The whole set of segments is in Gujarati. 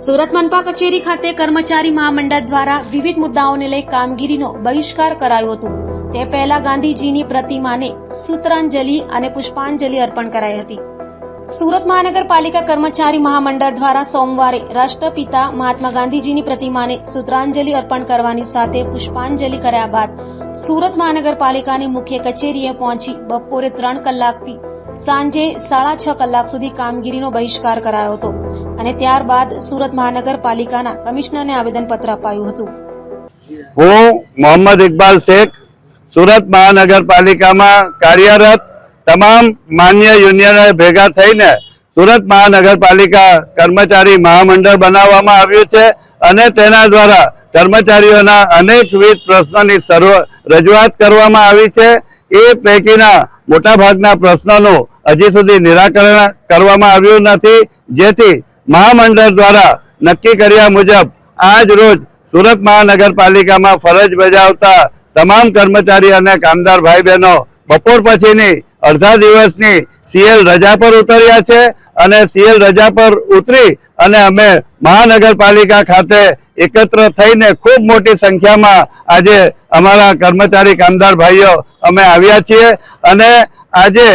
સુરત મનપા કચેરી ખાતે કર્મચારી મહામંડળ દ્વારા વિવિધ મુદ્દાઓને લઈ કામગીરીનો બહિષ્કાર કરાયો હતો। તે પહેલા ગાંધીજીની પ્રતિમાને સૂત્રાંજલિ અને પુષ્પાંજલિ અર્પણ કરાઈ હતી। સુરત મહાનગરપાલિકા કર્મચારી મહામંડળ દ્વારા સોમવારે રાષ્ટ્રપિતા મહાત્મા ગાંધીજીની પ્રતિમાને સૂત્રાંજલિ અર્પણ કરવાની સાથે પુષ્પાંજલિ કર્યા બાદ સુરત મહાનગરપાલિકાની મુખ્ય કચેરીએ પહોંચી બપોરે 3 કલાકથી સાંજે 6:30 કલાક સુધી કામગીરીનો બહિષ્કાર કરાયો હતો અને ત્યારબાદ સુરત મહાનગરપાલિકાના કમિશનરને આવેદનપત્ર અપાયું હતું। હું મોહમ્મદ ઇકબાલ શેખ સુરત મહાનગરપાલિકામાં કાર્યરત તમામ માન્ય યુનિયનો ભેગા થઈને સુરત મહાનગરપાલિકા કર્મચારી મહામંડળ બનાવવામાં આવ્યું છે અને તેના દ્વારા કર્મચારીઓના અનેકવિધ પ્રશ્નોની રજૂઆત કરવામાં આવી છે। એ પૈકીના મોટાભાગના પ્રશ્નોનું હજી સુધી નિરાકરણ કરવામાં આવ્યું નથી, જેથી મહામંડળ દ્વારા નક્કી કર્યા મુજબ આજ રોજ સુરત મહાનગરપાલિકામાં ફરજ બજાવતા તમામ કર્મચારી અને કામદાર ભાઈ બહેનો બપોર પછીની અડધા દિવસની સીએલ રજા પર ઉતર્યા છે અને સીએલ રજા પર ઉતરી અને અમે મહાનગરપાલિકા ખાતે એકત્ર થઈને ખૂબ મોટી સંખ્યામાં આજે અમારા કર્મચારી કામદાર ભાઈઓ અમે આવ્યા છીએ અને આજે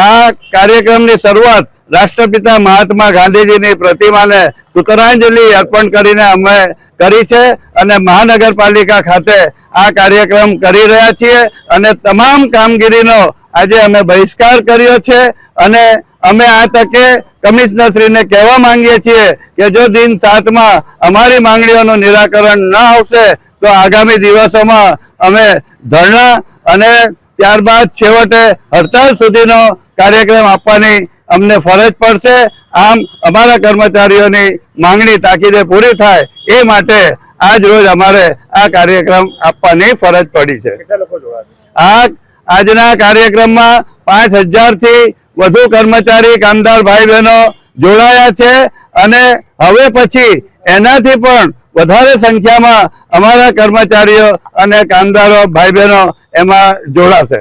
આ કાર્યક્રમની શરૂઆત રાષ્ટ્રપિતા મહાત્મા ગાંધીજીની પ્રતિમાને સૂત્રાંજલિ અર્પણ કરીને અમે કરી છે અને મહાનગરપાલિકા ખાતે આ કાર્યક્રમ કરી રહ્યા છીએ અને તમામ કામગીરીનો આજે અમે બહિષ્કાર કર્યો છે અને અમે આ તકે કમિશનરશ્રીને કહેવા માંગીએ છીએ કે જો દિન 7માં અમારી માંગણીઓનું નિરાકરણ ન આવશે તો આગામી દિવસોમાં અમે ધરણા અને ત્યારબાદ છેવટે હડતાલ સુધીનો કાર્યક્રમ આપવાની અમને ફરજ પડશે। આમ અમારા કર્મચારીઓની માંગણી તાકીદે પૂરી થાય એ માટે આજ રોજ અમારે આ કાર્યક્રમ આપવાની ફરજ પડી છે। આજના કાર્યક્રમમાં 5000 થી વધુ કર્મચારી કામદાર ભાઈ બહેનો જોડાયા છે અને હવે પછી એનાથી પણ વધારે સંખ્યામાં અમારા કર્મચારીઓ અને કામદારો ભાઈ બહેનો એમાં જોડાશે।